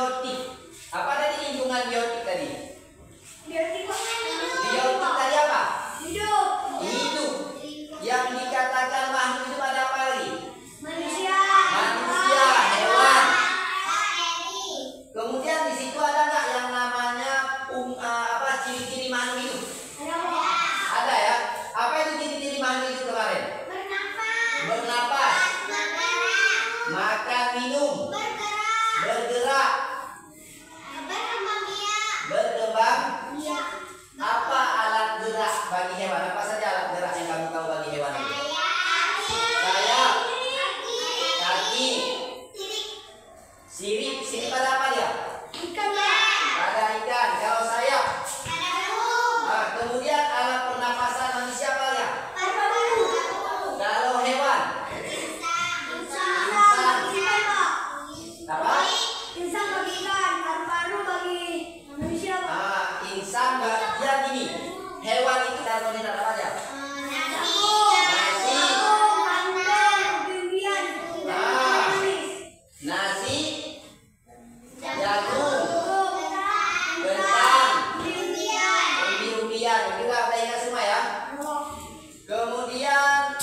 biotik. Apa tadi lingkungan biotik tadi? Biotik Tadi apa? hidup. Hidup. Yang dikatakan makhluk hidup ada apa lagi? Manusia, hewan. Kemudian di situ ada nggak yang namanya ciri-ciri makhluk hidup? Ada ya. Apa itu ciri-ciri makhluk hidup kemarin? Bernapas, makan, minum, bergerak, berkembang. Apa alat gerak bagi hewan? Apa saja alat gerak yang kamu tahu bagi hewan itu? Sayap, kaki, sirip. Sirip pada apa dia? Pada ikan. Kalau sayap. Nah, kemudian alat pernapasan manusia apa ya? Kalau hewan? Apa? Insan bagi ikan, paru-paru bagi manusia. Insan bagian ini. Hewan itu karbohidrat apa aja? Nasi, jagung, kentang, umbi-umbian. Juga udah ingat semua ya. Kemudian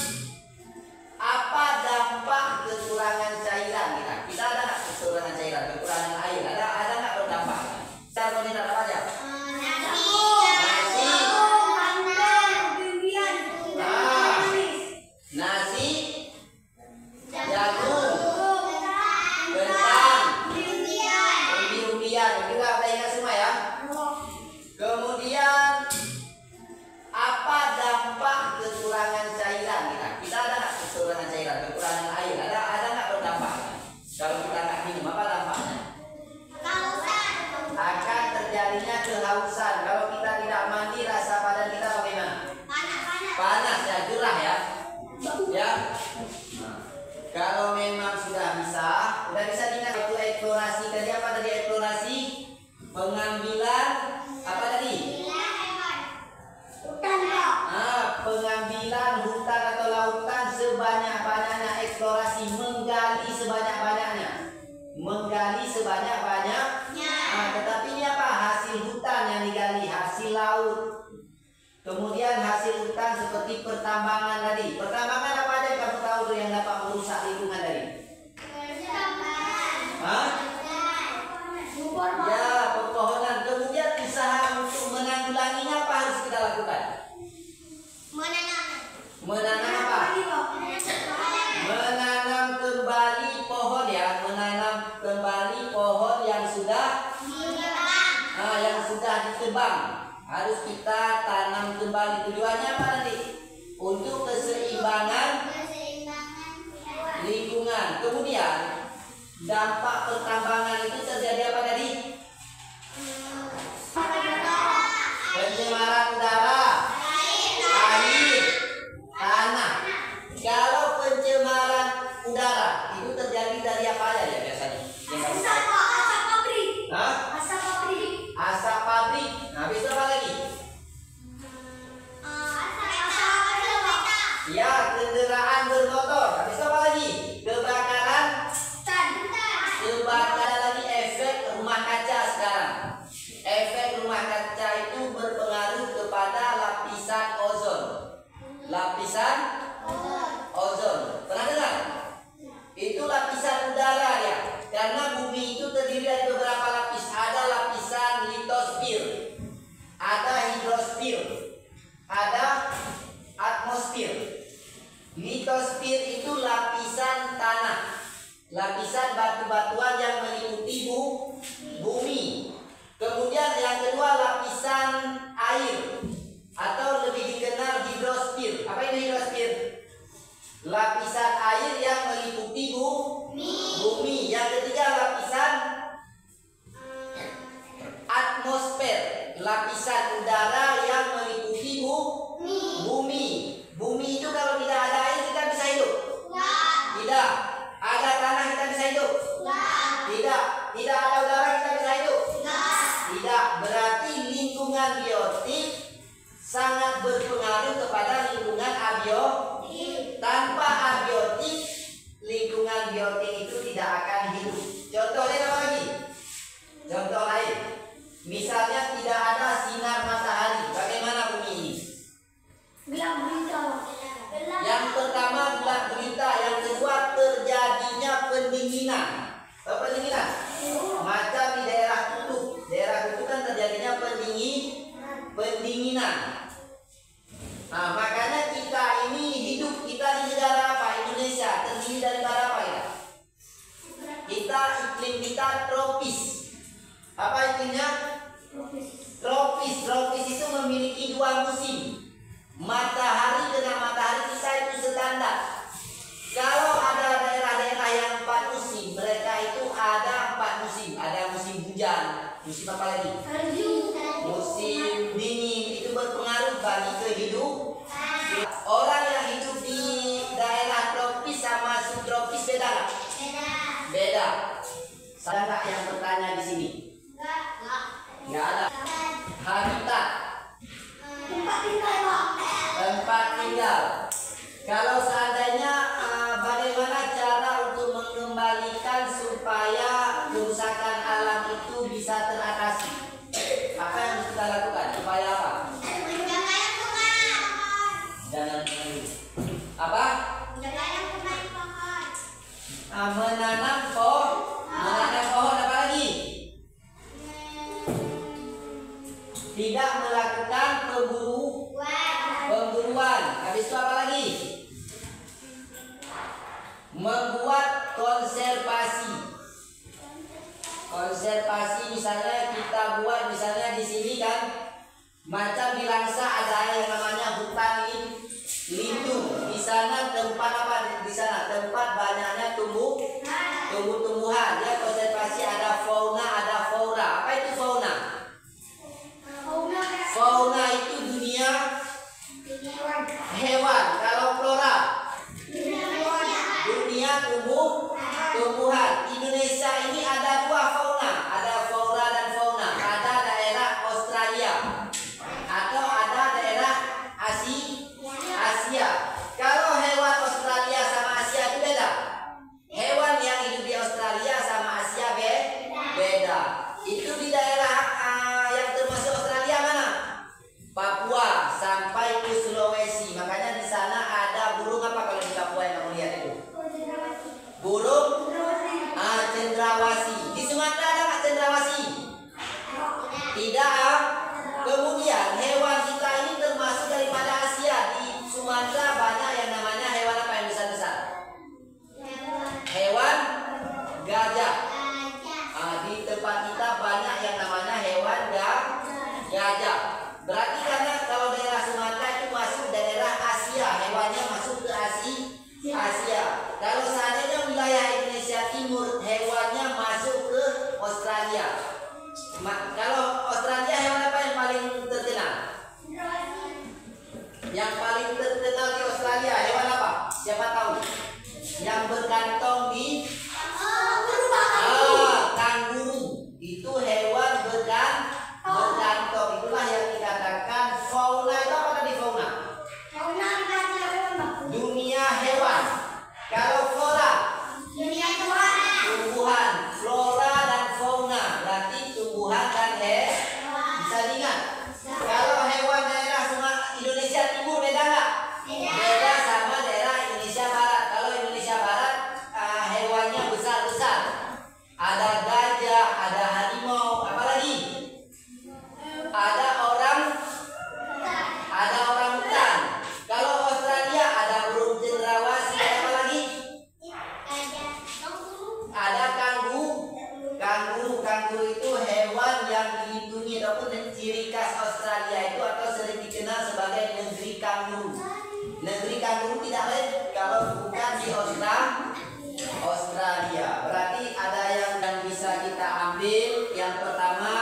apa dampak kekurangan cairan kita? Kita ada nggak kekurangan cairan, kekurangan air? Ada nggak berdampak? Karbohidrat apa aja? Nasi, jagung, kentang, umbi-umbian. Juga udah ingat semua ya. Kemudian apa dampak kekurangan cairan kita? Kita ada nggak kekurangan cairan, kekurangan air? Ada nggak berdampak? Kalau kita nggak minum, apa dampaknya? Akan terjadinya kehausan. Kalau kita tidak mandi, rasa badan kita bagaimana? Panas ya, gerah ya. Ya. Nah, kalau memang sudah bisa diingat waktu eksplorasi tadi. Apa tadi eksplorasi? Pengambilan apa tadi? Pengambilan hutan atau lautan sebanyak-banyaknya. Eksplorasi, menggali sebanyak-banyaknya. Tetapi ini apa? Hasil hutan yang digali, hasil laut. Kemudian hasil hutan seperti pertambangan tadi. Pertambangan apa aja yang kamu tahu tuh yang dapat merusak lingkungan tadi? Ya, pepohonan. Kemudian usaha untuk menanggulanginya apa harus kita lakukan? Menanam apa? Menanam kembali pohon ya. Menanam kembali pohon yang sudah ditebang. Harus kita tanam kembali. Tujuannya apa nanti? Untuk keseimbangan lingkungan. Kemudian dampak pertambangan itu terjadi apa tadi? Pencemaran udara, air, tanah. Kalau pencemaran udara itu terjadi dari apa aja ya biasanya? Asap pabrik. Nah, habis itu apa lagi? Ya, kendaraan bermotor. Habis itu apa lagi? Kebakaran. Ada lagi efek rumah kaca sekarang. Efek rumah kaca itu berpengaruh kepada lapisan ozon. Lapisan ozon. Pernah dengar? Itu lapisan udara ya. Karena bumi itu terdiri dari beberapa lapis. Ada lapisan litosfer, ada hidrosfer, ada atmosfer. Litosfer itu lapisan tanah, lapisan batu-batuan yang meliputi bumi. Kemudian yang kedua lapisan air atau lebih dikenal hidrosfer. Apa itu hidrosfer? Lapisan air yang meliputi bumi. Yang ketiga lapisan atmosfer, lapisan udara yang meliputi bumi. Bumi itu kalau tidak ada air kita bisa hidup? Tidak. Ada tanah kita bisa hidup? Tidak. Tidak ada udara kita bisa hidup? Tidak. Berarti lingkungan biotik sangat berpengaruh kepada lingkungan abiotik. Tanpa abiotik, lingkungan biotik itu tidak akan hidup. Contohnya apa lagi? Nah, makanya kita ini hidup kita di negara apa? Indonesia. Terdiri dari apa ya? Kita iklim kita tropis. Apa iklimnya? Tropis. Tropis itu memiliki 2 musim. Matahari dengan matahari kita itu standar. Kalau ada daerah-daerah yang 4 musim, mereka itu ada 4 musim. Ada musim hujan, musim apa lagi? Musim dingin. Itu berpengaruh bagi kehidupan. Orang yang hidup di daerah tropis sama subtropis beda nggak? Beda. Ada nggak yang bertanya di sini? Nggak ada. Habitat. Tempat tinggal. Kalau seandainya bagaimana cara untuk mengembalikan supaya kerusakan alam itu bisa teratasi? Apa yang harus kita lakukan? Supaya apa? Jangan apa? Menanam pohon. Menanam pohon apa lagi? Tidak melakukan pemburuan. Habis itu apa lagi? Membuat konservasi. Konservasi misalnya kita buat misalnya di sini kan, macam di Langsa ada yang namanya hutan lindung. Di sana tempat apa? Di sana tempat banyaknya tumbuh-tumbuhan. Ya, konservasi ada fauna, ada flora. Apa itu fauna? Fauna itu dunia hewan. Kalau flora dunia tumbuhan. Indonesia ini ada 2 fauna, ada flora dan fauna. Ada daerah Australia atau ada daerah Asia. Kalau hewan Australia sama Asia itu beda. Hewan yang hidup di Australia sama Asia beda. Itu di daerah yang termasuk Australia mana? Papua sampai ke Sulawesi. Makanya di sana ada burung apa kalau di Papua yang kamu lihat itu? Burung cendrawasih. Di Sumatera ada nggak cendrawasih? Tidak. Kemudian hewan kita ini termasuk daripada Asia. Di Sumatera banyak yang namanya hewan apa yang besar-besar? Hewan gajah. Di tempat kita banyak yang namanya hewan gajah. Berarti karena kalau daerah Sumatera itu masuk daerah Asia, hewannya masuk ke Asia. Kalau seandainya wilayah Indonesia Timur, hewannya masuk ke Australia. Kalau Australia, hewan apa yang paling terkenal? Yang paling terkenal di Australia hewan apa? Siapa tahu? Yang berkantong di kanguru. Itu hewan berkantong. Itulah yang dikatakan fauna. Itu apa tadi fauna? Dunia hewan. Kalau flora, tumbuhan. Flora dan fauna berarti tumbuhan dan bisa diingat. Kalau hewan daerah Indonesia Timur beda nggak? Beda sama daerah Indonesia Barat. Kalau Indonesia Barat hewannya besar-besar. Ada gajah, ada harimau, apa lagi? Ada orang hutan. Kalau Australia ada burung cendrawasih, apa lagi? Ada kanguru. Kanguru itu hewan yang dilindungi ataupun ciri khas Australia itu atau sering dikenal sebagai negeri kanguru. Negeri kanguru tidak lain kalau bukan di Australia. Berarti ada yang bisa kita ambil. Yang pertama,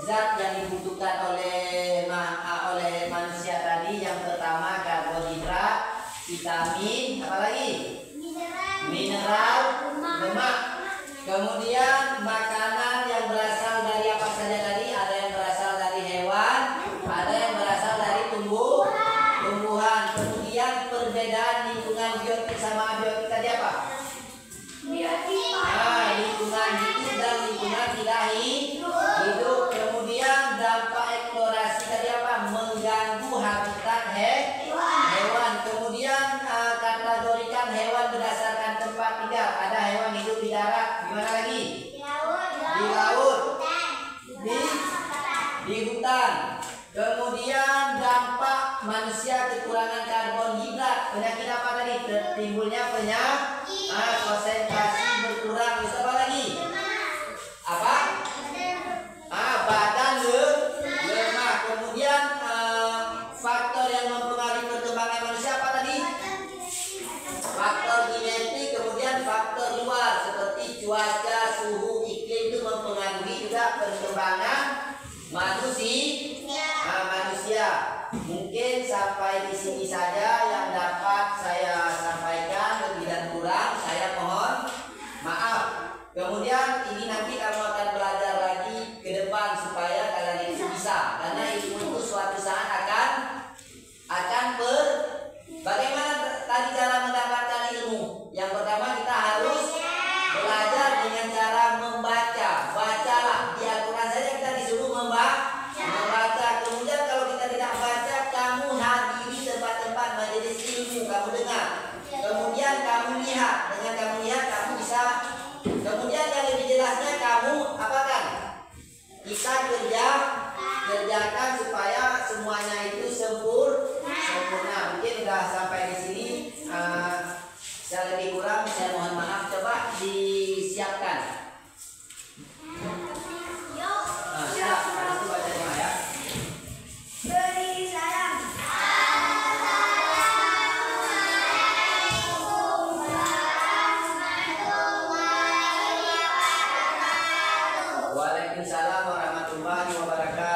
zat yang dibutuhkan oleh manusia tadi. Yang pertama karbohidrat, vitamin, apa lagi? Mineral, lemak. Kemudian makanan yang berasal dari apa saja tadi? Ada yang berasal dari hewan, ada yang berasal dari tumbuhan. Kemudian perbedaan lingkungan biotik sama abiotik tadi apa? Lingkungan hidup dan lingkungan tidak hidup. Kemudian dampak eksplorasi tadi apa? Mengganggu habitat hewan. Kemudian kategorikan hewan berdasarkan tempat tinggal. Ada hewan hidup di darat. Gimana lagi? Di laut. Di hutan. Kemudian dampak manusia ketika timbulnya konsentrasi berkurang. Terus apa lagi? Apa? Badan lemah. Kemudian faktor yang mempengaruhi perkembangan manusia apa tadi? Faktor genetik, kemudian faktor luar seperti cuaca, suhu, iklim itu mempengaruhi juga perkembangan manusia. Mungkin sampai di sini saja yang dapat saya sampaikan, lebih dan kurang saya mohon maaf. Kemudian ini nanti kamu akan belajar lagi ke depan supaya kalian itu bisa, karena ilmu itu suatu saat akan bagaimana tadi cara mendapatkan ilmu? Yang pertama kita harus belajar dengan cara membaca. Bacalah, di Al-Quran saja kita disuruh membaca. Kemudian kalau kita tidak baca, kamu hadiri tempat-tempat majelis ilmu, kamu dengar. Kemudian kamu lihat, dengan kamu lihat kamu bisa. Kemudian yang lebih jelasnya kamu apakan? Kita kerjakan supaya semuanya itu sempurna. Mungkin sudah sampai di sini. Saya lebih kurang, saya mohon maaf. Coba disiapkan. Siap. Itu baca doa ya. Beri sayang. Waalaikumsalam warahmatullahi wabarakatuh.